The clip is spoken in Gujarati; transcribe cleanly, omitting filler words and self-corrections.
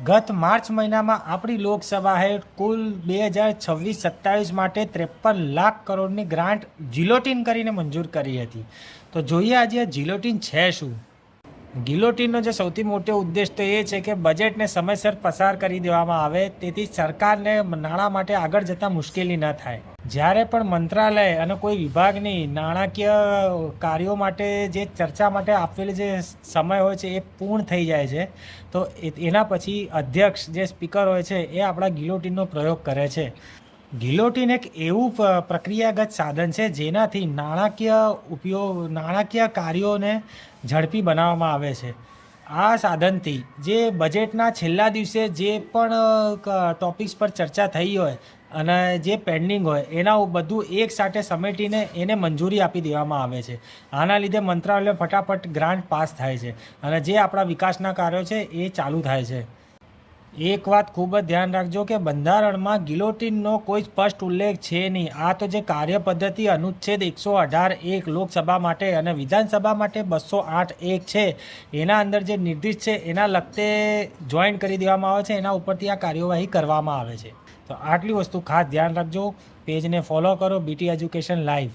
ગત માર્ચ મહિનામાં આપણી લોકસભાએ કુલ 2026-27 માટે 53 લાખ કરોડની ગ્રાન્ટ જિલોટીન કરીને મંજૂર કરી હતી. તો જોઈએ આજે આ જિલોટીન છે શું. ગિલોટીનનો જે સૌથી મોટો ઉદ્દેશ તો એ છે કે બજેટને સમયસર પસાર કરી દેવામાં આવે, તેથી સરકારને નાણાં માટે આગળ જતાં મુશ્કેલી ન થાય. જ્યારે પણ મંત્રાલય અને કોઈ વિભાગની નાણાકીય કાર્યો માટે જે ચર્ચા માટે આપેલી જે સમય હોય છે એ પૂર્ણ થઈ જાય છે, તો એના પછી અધ્યક્ષ જે સ્પીકર હોય છે એ આપણા ગિલોટીનનો પ્રયોગ કરે છે. ગિલોટીન એક એવું પ્રક્રિયાગત સાધન છે જેનાથી નાણાકીય કાર્યોને ઝડપી બનાવવામાં આવે છે. આ સાધનથી જે બજેટના છેલ્લા દિવસે જે પણ ટોપિક્સ પર ચર્ચા થઈ હોય અને જે પેન્ડિંગ હોય એના બધું એક સાથે સમેટીને એને મંજૂરી આપી દેવામાં આવે છે. આના લીધે મંત્રાલય ફટાફટ ગ્રાન્ટ પાસ થાય છે અને જે આપણા વિકાસના કાર્યો છે એ ચાલુ થાય છે. એક વાત ખૂબ જ ધ્યાન રાખજો કે બંધારણમાં ગિલોટીનનો કોઈ સ્પષ્ટ ઉલ્લેખ છે નહીં. આ તો જે કાર્ય પદ્ધતિ અનુચ્છેદ 118(1) લોકસભા માટે અને વિધાનસભા માટે 208(1) છે, એના અંદર જે નિર્દિષ્ટ છે એના લગતે જોઈન્ટ કરી દેવામાં આવે છે. એના ઉપરથી આ કાર્યવાહી કરવામાં આવે છે. તો આટલી વસ્તુ ખાસ ધ્યાન રાખજો. પેજને ફોલો કરો, BT એજ્યુકેશન લાઈવ.